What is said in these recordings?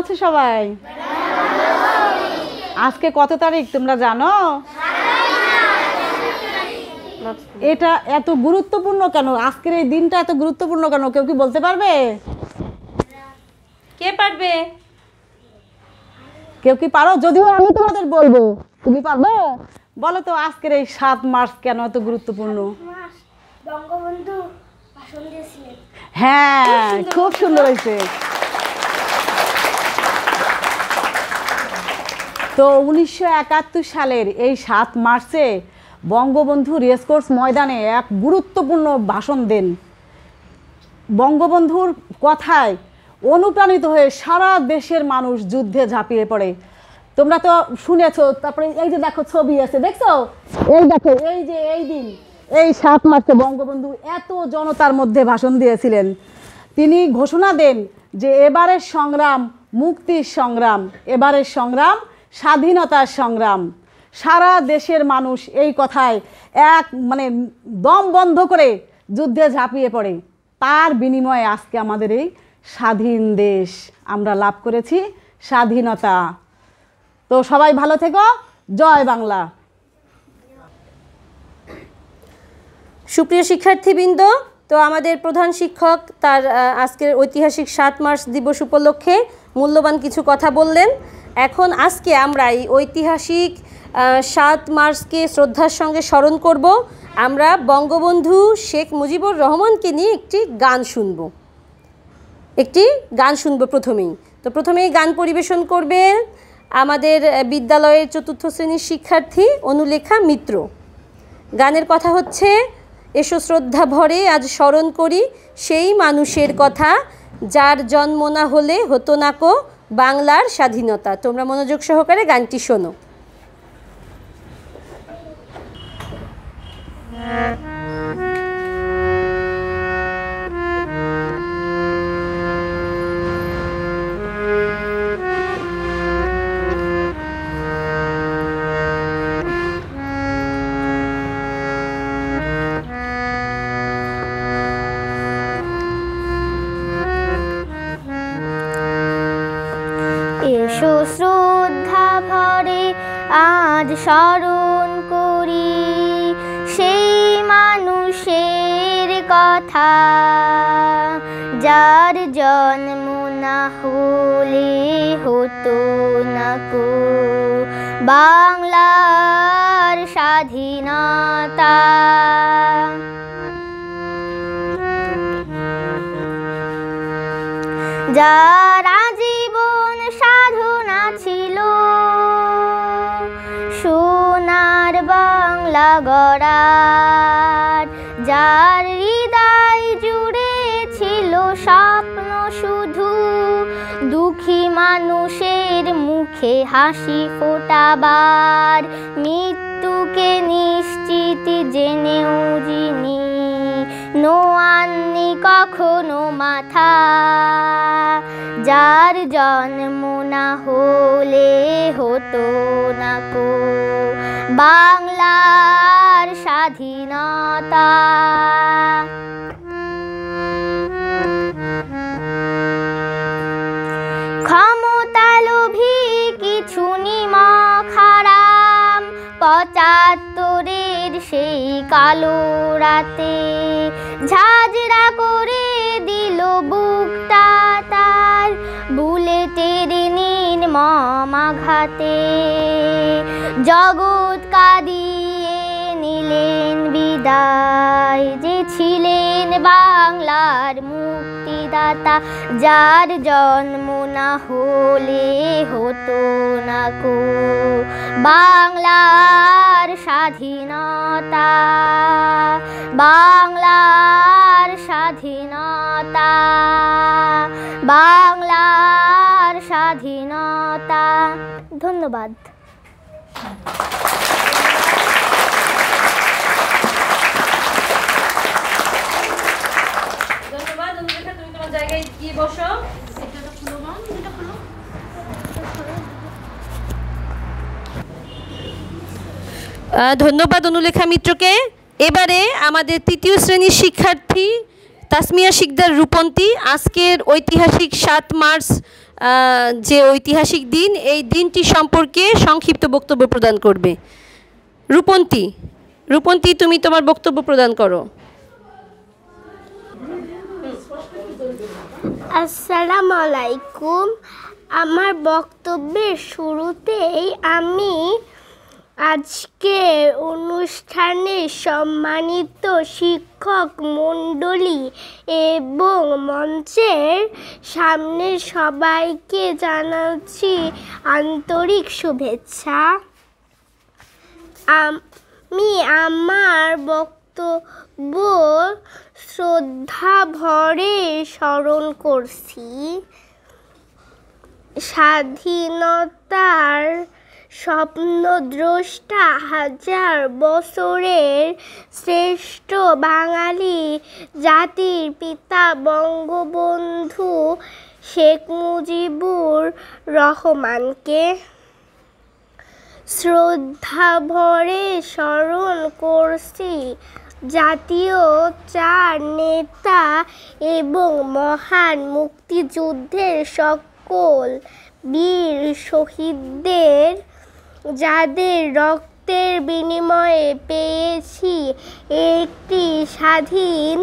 আছো সবাই? আজকে কত তারিখ তোমরা জানো? এটা এত গুরুত্বপূর্ণ কেন? আজকের এই দিনটা এত গুরুত্বপূর্ণ কেন? কেউ কি বলতে পারবে? কে পারবে? কেউ কি পারো? যদিও আমি তোমাদের বলবো, তুমি পারবে? বলো তো আজকের এই 7 মার্চ কেন এত গুরুত্বপূর্ণ? বঙ্গবন্ধু ভাষণ দিয়েছিলেন। হ্যাঁ, খুব সুন্দর হয়েছে। তো 1971 সালের এই 7 মার্চে বঙ্গবন্ধু রেসকোর্স ময়দানে এক গুরুত্বপূর্ণ ভাষণ দেন। বঙ্গবন্ধুর কথায় অনুপ্রাণিত হয়ে সারা দেশের মানুষ যুদ্ধে ঝাঁপিয়ে পড়ে। তোমরা তো শুনেছো। তারপরে এই যে দেখো ছবি আছে, দেখছো? এই দেখো, এই যে এই দিন, এই 7 মার্চে বঙ্গবন্ধু এত জনতার মধ্যে ভাষণ দিয়েছিলেন। তিনি ঘোষণা দেন যে এবারের সংগ্রাম মুক্তির সংগ্রাম, এবারের সংগ্রাম স্বাধীনতার সংগ্রাম। সারা দেশের মানুষ এই কথায় দম বন্ধ করে যুদ্ধে ঝাঁপিয়ে পড়ে। তার বিনিময়ে আজকে আমাদের এই স্বাধীন দেশ আমরা লাভ করেছি, স্বাধীনতা। তো সবাই ভালো থেকো। জয় বাংলা। সুপ্রিয় শিক্ষার্থীবৃন্দ, তো আমাদের প্রধান শিক্ষক তার আজকের ঐতিহাসিক 7 মার্চ দিবস উপলক্ষে মূল্যবান কিছু কথা বললেন। এখন আজকে আমরা এই ঐতিহাসিক 7 মার্চকে শ্রদ্ধার সঙ্গে স্মরণ করব। আমরা বঙ্গবন্ধু শেখ মুজিবুর রহমানকে নিয়ে একটি গান শুনব প্রথমেই গান পরিবেশন করবে আমাদের বিদ্যালয়ের 4র্থ শ্রেণীর শিক্ষার্থী অনুলেখা মিত্র। গানের কথা হচ্ছে, এসো শ্রদ্ধা ভরে আজ স্মরণ করি সেই মানুষের কথা, যার জন্ম না হলে হতো না কো বাংলার স্বাধীনতা। তোমরা মনোযোগ সহকারে গানটি শোনো। এসো শ্রদ্ধা ভরে আজ স্মরণ করি সেই মানুষের কথা, যার জন্ম না হলে হতো না কো বাংলার স্বাধীনতা। যার আজীবন সাধনা ছিল সোনার বাংলা গড়ার, যার হৃদয় জুড়ে ছিল স্বপ্ন শুধু দুঃখী মানুষের মুখে হাসি ফোটাবার, মৃত্যুকে নিশ্চিত জেনেও যিনি নোয়াননি কখনো মাথা, যার জন্ম না হলে হতো না কো বাংলার স্বাধীনতা। ক্ষমতা লোভী কিছু নিমক হারাম 75-এর সেই কালো রাতে ঝাঁঝরা করে দিল বুকটা তার বুলেটের নির্মম আঘাতে। জগৎ কাঁদিয়ে নিলেন বিদায় যে ছিলেন বাংলার মুক্তিদাতা, যার জন্ম না হলে হতো না কো বাংলার স্বাধীনতা, বাংলার স্বাধীনতা, বাংলার স্বাধীনতা। ধন্যবাদ। ধন্যবাদ অনুলেখা, তুমি তোমার জায়গায় গিয়ে বসো। ধন্যবাদ অনুলেখা মিত্রকে। এবারে আমাদের 3য় শ্রেণীর শিক্ষার্থী তাসমিয়া শিকদার রূপন্তী আজকের ঐতিহাসিক 7 মার্চ যে ঐতিহাসিক দিন, এই দিনটি সম্পর্কে সংক্ষিপ্ত বক্তব্য প্রদান করবে। রূপন্তী, তুমি তোমার বক্তব্য প্রদান করো। আসসালামু আলাইকুম। আমার বক্তব্যের শুরুতেই আমি আজকে অনুষ্ঠানে সম্মানিত শিক্ষক মণ্ডলী এবং মঞ্চের সামনে সবাইকে জানাচ্ছি আন্তরিক শুভেচ্ছা। আমি আমার বক্তব্য শ্রদ্ধা ভরে স্মরণ করছি। স্বাধীনতার স্বপ্নদ্রষ্টা হাজার বছরের শ্রেষ্ঠ বাঙালি জাতির পিতা বঙ্গবন্ধু শেখ মুজিবুর রহমানকে শ্রদ্ধা ভরে স্মরণ করছি। জাতীয় চার নেতা এবং মহান মুক্তিযুদ্ধের সকল বীর শহীদদের, যাদের রক্তের বিনিময়ে পেয়েছি একটি স্বাধীন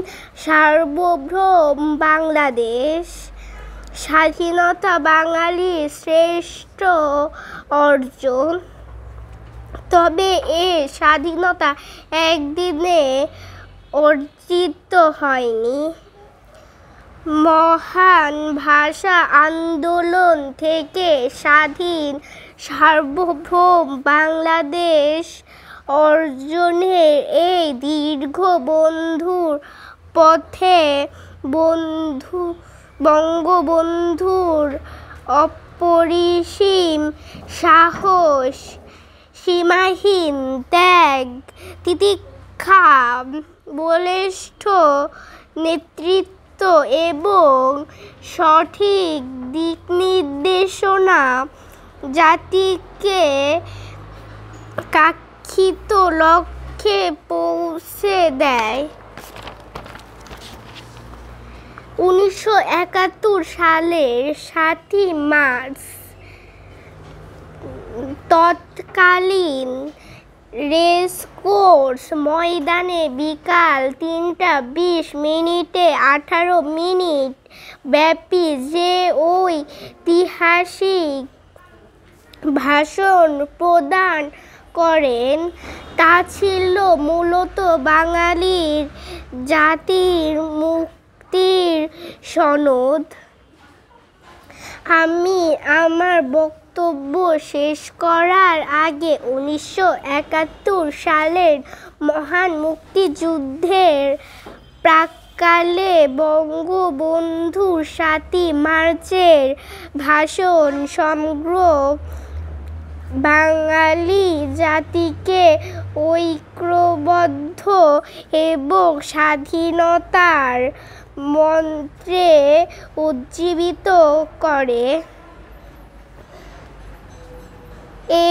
সার্বভৌম বাংলাদেশ। স্বাধীনতা বাঙালির শ্রেষ্ঠ অর্জন। তবে এ স্বাধীনতা একদিনে অর্জিত হয়নি। মহান ভাষা আন্দোলন থেকে স্বাধীন সার্বভৌম বাংলাদেশ অর্জনের এই দীর্ঘ বন্ধুর পথে বঙ্গবন্ধুর অপরিসীম সাহস, সীমাহীন ত্যাগ, তিতিক্ষা, বলিষ্ঠ নেতৃত্ব এবং সঠিক দিক নির্দেশনা জাতিকে কাঙ্ক্ষিত লক্ষ্যে পৌঁছে দেয়। 1971 সালের 7 মার্চ তৎকালীন রেসকোর্স ময়দানে বিকাল 3টা 20 মিনিটে 18 মিনিট ব্যাপী যে ঐতিহাসিক ভাষণ প্রদান করেন তা ছিল মূলত বাঙালির জাতির মুক্তির সনদ। আমি আমার বক্তব্য শেষ করার আগে 1971 সালের মহান মুক্তিযুদ্ধের প্রাক্কালে বঙ্গবন্ধুর 7 মার্চের ভাষণ সমগ্র বাঙালি জাতিকে ঐক্যবদ্ধ এবং স্বাধীনতার মন্ত্রে উজ্জীবিত করে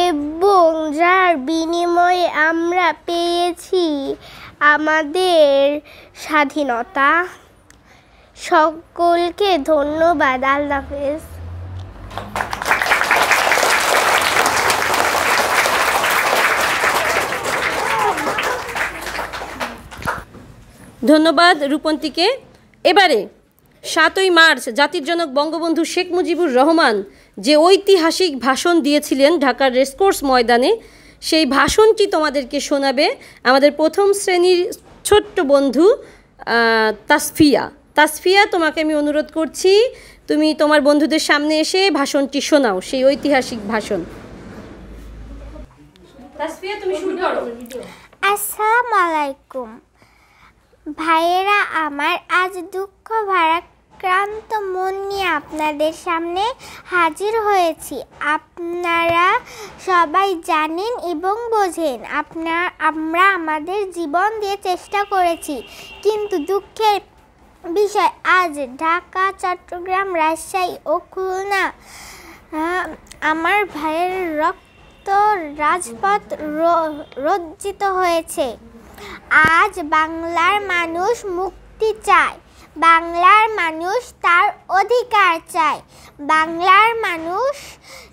এবং যার বিনিময়ে আমরা পেয়েছি আমাদের স্বাধীনতা। সকলকে ধন্যবাদ। আল্লাহ হাফেজ। ধন্যবাদ রূপন্তীকে। এবারে 7ই মার্চ জাতির জনক বঙ্গবন্ধু শেখ মুজিবুর রহমান যে ঐতিহাসিক ভাষণ দিয়েছিলেন ঢাকার রেসকোর্স ময়দানে, সেই ভাষণটি তোমাদেরকে শোনাবে আমাদের প্রথম শ্রেণীর ছোট্ট বন্ধু তাসফিয়া। তোমাকে আমি অনুরোধ করছি তুমি তোমার বন্ধুদের সামনে এসে ভাষণটি শোনাও, সেই ঐতিহাসিক ভাষণ। তাসফিয়া, তুমি শুরু করো। আসসালামু আলাইকুম ভাইয়েরা আমার, আজ দুঃখ ভারাক্রান্ত মন নিয়ে আপনাদের সামনে হাজির হয়েছি। আপনারা সবাই জানেন এবং বোঝেন আমরা আমাদের জীবন দিয়ে চেষ্টা করেছি, কিন্তু দুঃখের বিষয় আজ ঢাকা, চট্টগ্রাম, রাজশাহী ও খুলনা আমার ভাইয়ের রক্ত রাজপথ রঞ্জিত হয়েছে। আজ বাংলার মানুষ মুক্তি চায়, বাংলার মানুষ তার অধিকার চায়, বাংলার মানুষ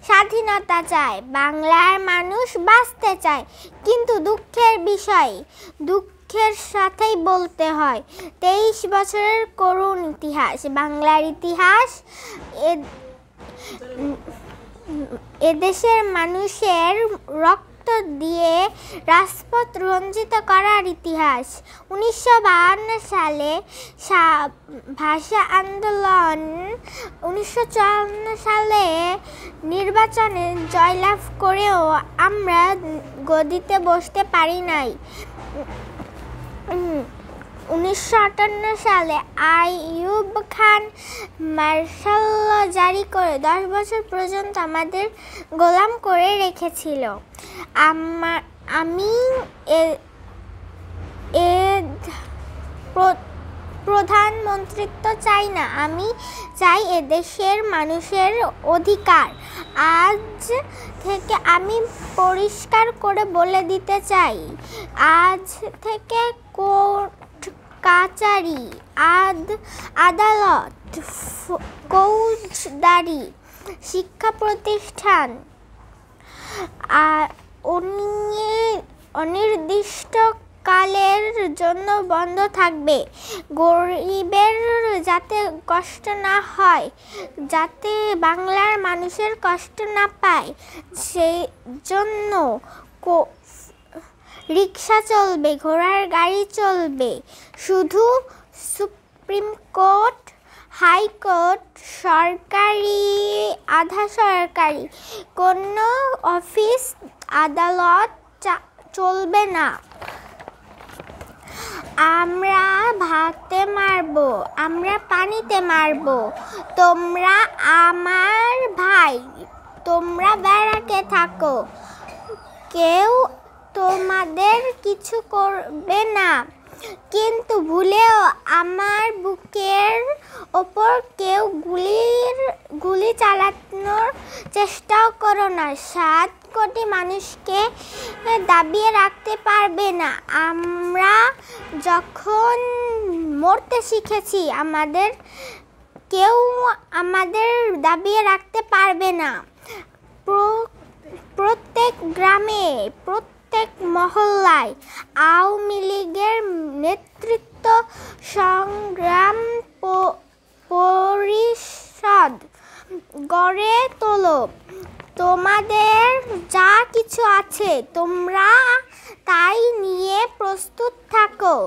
স্বাধীনতা চায়, বাংলার মানুষ বাঁচতে চায়। কিন্তু দুঃখের বিষয়, দুঃখের সাথেই বলতে হয় 23 বছরের করুণ ইতিহাস, বাংলার ইতিহাস, এদেশের মানুষের রক্ত দিয়ে রাজপথ রঞ্জিত করার ইতিহাস। 1952 সালে ভাষা আন্দোলন, 1954 সালে নির্বাচনে জয়লাভ করেও আমরা গদিতে বসতে পারি নাই। 1958 সালে আইয়ুব খান মার্শাল ল জারি করে 10 বছর পর্যন্ত আমাদের গোলাম করে রেখেছিল। আমি প্রধানমন্ত্রিত্ব চাই না, আমি চাই এদেশের মানুষের অধিকার। আজ থেকে আমি পরিষ্কার করে বলে দিতে চাই, আজ থেকে কোর্ট কাচারি, আদালত, ফৌজদারি, শিক্ষা প্রতিষ্ঠান অনির্দিষ্টকালের জন্য বন্ধ থাকবে। গরিবের যাতে কষ্ট না হয়, যাতে বাংলার মানুষের কষ্ট না পায়, সেই জন্য রিক্সা চলবে, ঘোড়ার গাড়ি চলবে। শুধু সুপ্রিম কোর্ট, হাইকোর্ট, সরকারি, আধা সরকারি কোনো অফিস আদালত চলবে না। আমরা ভাতে মারবো, আমরা পানিতে মারবো, তোমরা আমার ভাই, তোমরা ব্যারাকে থাকো, কেউ তোমাদের কিছু করবে না। কিন্তু ভুলেও আমার বুকের ওপর কেউ গুলি চালানোর চেষ্টাও করো না। 7 কোটি মানুষকে দাবিয়ে রাখতে পারবে না। আমরা যখন মরতে শিখেছি, কেউ আমাদের দাবিয়ে রাখতে পারবে না। প্রত্যেক গ্রামে, প্রত্যেক মহল্লায় আওয়ামী লীগের নেতৃত্ব সংগ্রাম পরিষদ গড়ে তোলো। তোমাদের যা কিছু আছে তোমরা তাই নিয়ে প্রস্তুত থাকো।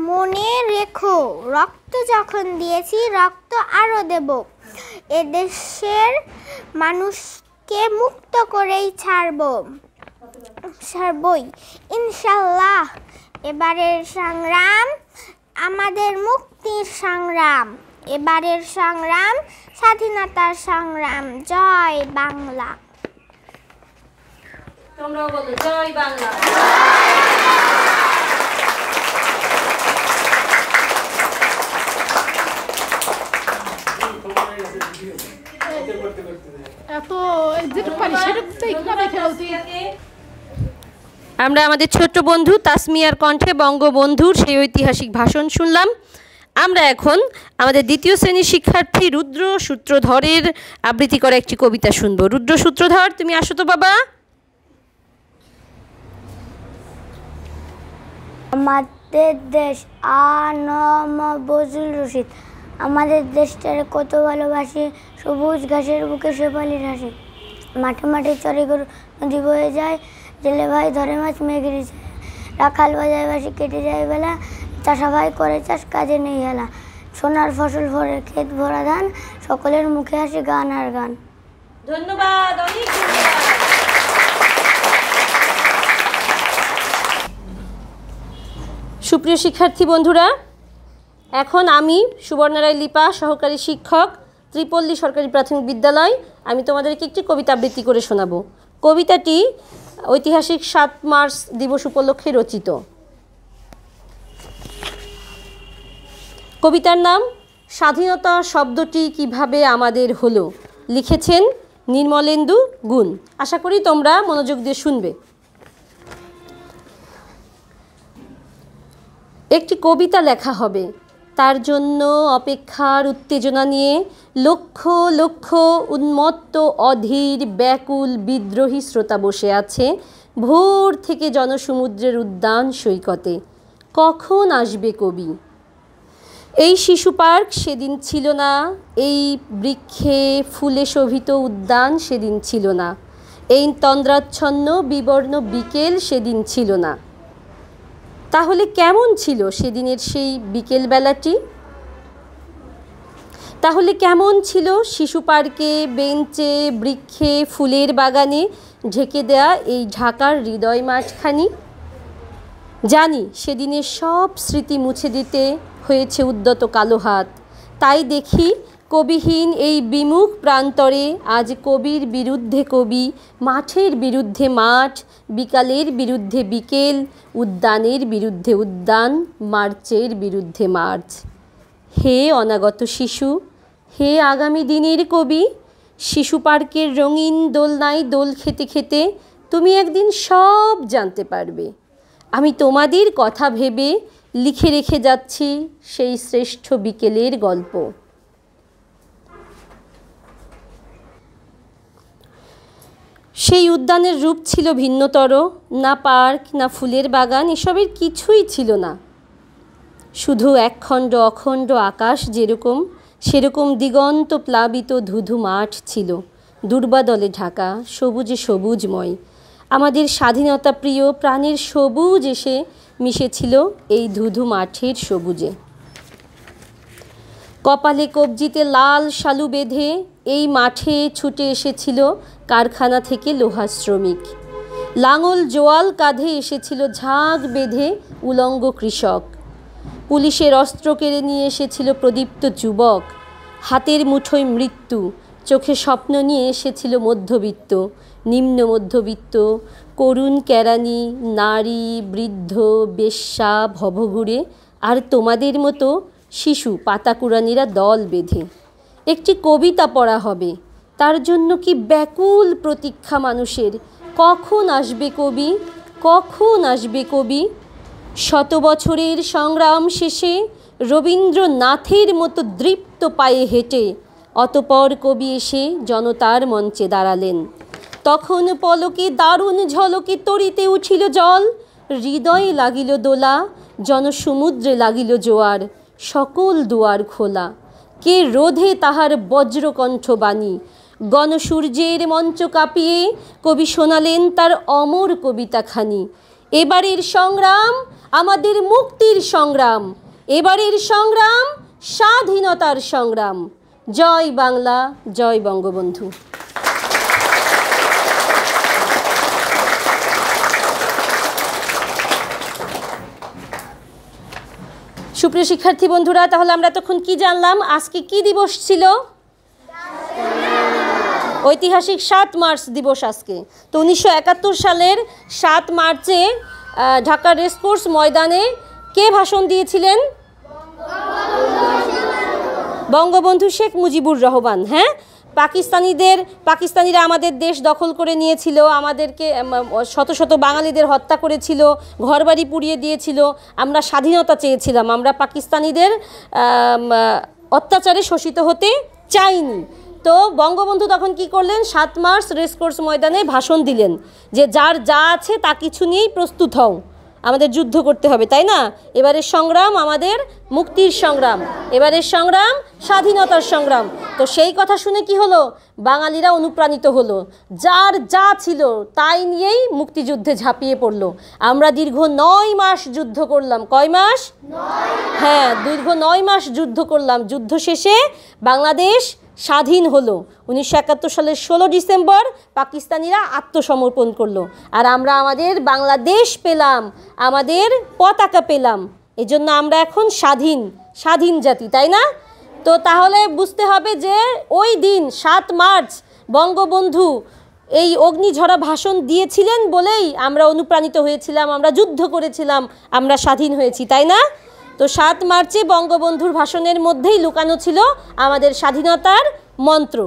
মনে রেখো, রক্ত যখন দিয়েছি, রক্ত আরো দেব। এদেশের মানুষকে মুক্ত করেই ছাড়বই ইনশাল্লাহ। এবারের সংগ্রাম আমাদের মুক্তির সংগ্রাম, এবারের সংগ্রাম স্বাধীনতার সংগ্রাম। জয় বাংলা। তোমরাও বলো জয় বাংলা। আমরা আমাদের ছোট্ট বন্ধু তাসমিয়ার কণ্ঠে বঙ্গবন্ধুর সেই ঐতিহাসিক ভাষণ শুনলাম। আমরা এখন আমাদের 2য় শ্রেণীর শিক্ষার্থী রুদ্র সূত্রধরের আবৃত্তি করা একটি কবিতা শুনব। রুদ্র সূত্রধর, তুমি আসো তো বাবা। আমাদের দেশ আ.ন.ম বজলুর রশিদ। আমাদের দেশটারে কত ভালোবাসি, সবুজ ঘাসের বুকে শেফালির হাসি। মাঠে মাঠে চরে গরু, নদী বয়ে যায়, জেলে ভাই ধরে মাছ মেঘের যায়। রাখাল বাজায় বাসি, কেটে যায় বেলা, চাষা ভাই করে চাষ, কাজে নেই হেলা। সোনার ফসল ভরে ক্ষেত ভরা ধান, সকলের মুখে হাসি গান আর গান। ধন্যবাদ, অনেক ধন্যবাদ। সুপ্রিয় শিক্ষার্থী বন্ধুরা, এখন আমি সুবর্ণা রায় লিপা, সহকারী শিক্ষক, ত্রিপল্লী সরকারি প্রাথমিক বিদ্যালয়, আমি তোমাদেরকে একটি কবিতা আবৃত্তি করে শোনাবো। কবিতাটি ঐতিহাসিক 7 মার্চ দিবস উপলক্ষে রচিত। কবিতার নাম স্বাধীনতা শব্দটি কিভাবে আমাদের হলো, লিখেছেন নির্মলেন্দু গুণ। আশা করি তোমরা মনোযোগ দিয়ে শুনবে। একটি কবিতা লেখা হবে, তার জন্য অপেক্ষার উত্তেজনা নিয়ে লক্ষ লক্ষ উন্মত্ত অধীর ব্যাকুল বিদ্রোহী শ্রোতা বসে আছে ভোর থেকে জনসমুদ্রের উদ্যান সৈকতে। কখন আসবে কবি? এই শিশু পার্ক সেদিন ছিল না, এই বৃক্ষে ফুলে শোভিত উদ্যান সেদিন ছিল না, এই তন্দ্রাচ্ছন্ন বিবর্ণ বিকেল সেদিন ছিল না। তাহলে কেমন ছিল সেদিনের সেই বিকেলবেলাটি? তাহলে কেমন ছিল শিশু পার্কে, বেঞ্চে, বৃক্ষে, ফুলের বাগানে ঢেকে দেয়া এই ঢাকার হৃদয় মাঠখানি? জানি সেদিনের সব স্মৃতি মুছে দিতে হয়েছে উদ্যত কালো হাত। তাই দেখি কবিহীন এই বিমুখ প্রান্তরে আজ কবির বিরুদ্ধে কবি, মাঠের বিরুদ্ধে মাঠ, বিকালের বিরুদ্ধে বিকেল, উদ্যানের বিরুদ্ধে উদ্যান, মার্চের বিরুদ্ধে মার্চ। হে অনাগত শিশু, হে আগামী দিনের কবি, শিশু পার্কের রঙিন দোলনায় দোল খেতে খেতে তুমি একদিন সব জানতে পারবে। আমি তোমাদের কথা ভেবে লিখে রেখে যাচ্ছি সেই শ্রেষ্ঠ বিকেলের গল্প। সেই উদ্যানের রূপ ছিল ভিন্নতর, না পার্ক, না ফুলের বাগান, এসবের কিছুই ছিল না। শুধু একখণ্ড অখণ্ড আকাশ যেরকম, সেরকম দিগন্ত প্লাবিত ধুধু মাঠ ছিল, দুর্বাদলে ঢাকা, সবুজে সবুজময়। আমাদের স্বাধীনতা প্রিয় প্রাণের সবুজ এসে মিশেছিল এই ধুধু মাঠের সবুজে। কপালে কবজিতে লাল শালু বেঁধে এই মাঠে ছুটে এসেছিল কারখানা থেকে লোহা শ্রমিক। লাঙল জোয়াল কাঁধে এসেছিল ঝাঁক বেঁধে উলঙ্গ কৃষক। পুলিশের অস্ত্র কেড়ে নিয়ে এসেছিল প্রদীপ্ত যুবক। হাতের মুঠোয় মৃত্যু, চোখে স্বপ্ন নিয়ে এসেছিল মধ্যবিত্ত, নিম্ন মধ্যবিত্ত, করুণ কেরানি, নারী, বৃদ্ধ, বেশ্যা, ভবঘুরে আর তোমাদের মতো শিশু পাতাকুড়ানিরা দল বেঁধে। একটি কবিতা পড়া হবে, তার জন্য কি ব্যাকুল প্রতীক্ষা মানুষের। কখন আসবে কবি, কখন আসবে কবি? শত বছরের সংগ্রাম শেষে রবীন্দ্রনাথের মতো দৃপ্ত পায়ে হেঁটে অতপর কবি এসে জনতার মঞ্চে দাঁড়ালেন। তখন পলকে দারুণ ঝলকে তরিতে উঠিল জল, হৃদয়ে লাগিল দোলা, জনসমুদ্রে লাগিল জোয়ার, সকল দুয়ার খোলা। কে রোধে তাহার বজ্রকণ্ঠ বাণী? গণসূর্যের মঞ্চ কাঁপিয়ে কবি শোনালেন তার অমর কবিতাখানি। এবারের সংগ্রাম আমাদের মুক্তির সংগ্রাম, এবারের সংগ্রাম স্বাধীনতার সংগ্রাম। জয় বাংলা, জয় বঙ্গবন্ধু। সুপ্রিয় শিক্ষার্থী বন্ধুরা, তাহলে আমরা তখন কি জানলাম? আজকে কি দিবস ছিল? ঐতিহাসিক 7 মার্চ দিবস আজকে। তো 1971 সালের 7 মার্চে ঢাকা রেসকোর্স ময়দানে কে ভাষণ দিয়েছিলেন? বঙ্গবন্ধু শেখ মুজিবুর রহমান। হ্যাঁ, পাকিস্তানিরা আমাদের দেশ দখল করে নিয়েছিল, আমাদেরকে শত শত বাঙালিদের হত্যা করেছিল, ঘরবাড়ি পুড়িয়ে দিয়েছিল। আমরা স্বাধীনতা চেয়েছিলাম, আমরা পাকিস্তানিদের অত্যাচারে শোষিত হতে চাইনি। তো বঙ্গবন্ধু তখন কি করলেন? 7 মার্চ রেসকোর্স ময়দানে ভাষণ দিলেন যে যার যা আছে তা কিছু নিয়েই প্রস্তুত হও, আমাদের যুদ্ধ করতে হবে, তাই না? এবারের সংগ্রাম আমাদের মুক্তির সংগ্রাম, এবারের সংগ্রাম স্বাধীনতার সংগ্রাম। তো সেই কথা শুনে কি হলো? বাঙালিরা অনুপ্রাণিত হলো, যার যা ছিল তাই নিয়েই মুক্তিযুদ্ধে ঝাঁপিয়ে পড়লো। আমরা দীর্ঘ 9 মাস যুদ্ধ করলাম। কয় মাস? হ্যাঁ, দীর্ঘ 9 মাস যুদ্ধ করলাম। যুদ্ধ শেষে বাংলাদেশ স্বাধীন হলো। 1971 সালের 16 ডিসেম্বর পাকিস্তানিরা আত্মসমর্পণ করলো, আর আমরা আমাদের বাংলাদেশ পেলাম, আমাদের পতাকা পেলাম। এজন্য আমরা এখন স্বাধীন জাতি, তাই না? তো তাহলে বুঝতে হবে যে ওই দিন 7 মার্চ বঙ্গবন্ধু এই অগ্নিঝরা ভাষণ দিয়েছিলেন বলেই আমরা অনুপ্রাণিত হয়েছিলাম, আমরা যুদ্ধ করেছিলাম, আমরা স্বাধীন হয়েছি, তাই না? তো 7 মার্চে বঙ্গবন্ধুর ভাষণের মধ্যেই লুকানো ছিল আমাদের স্বাধীনতার মন্ত্র।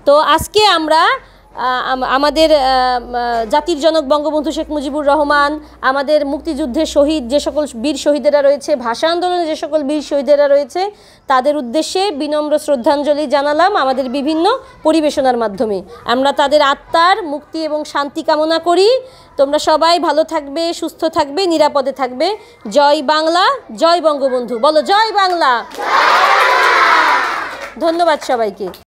তো আজকে আমরা আমাদের জাতির জনক বঙ্গবন্ধু শেখ মুজিবুর রহমান, আমাদের মুক্তিযুদ্ধের শহীদ যে সকল বীর শহীদেরা রয়েছে, ভাষা আন্দোলনে যে সকল বীর শহীদেরা রয়েছে, তাদের উদ্দেশ্যে বিনম্র শ্রদ্ধাঞ্জলি জানালাম আমাদের বিভিন্ন পরিবেশনার মাধ্যমে। আমরা তাদের আত্মার মুক্তি এবং শান্তি কামনা করি। তোমরা সবাই ভালো থাকবে, সুস্থ থাকবে, নিরাপদে থাকবে। জয় বাংলা, জয় বঙ্গবন্ধু। বলো জয় বাংলা। ধন্যবাদ সবাইকে।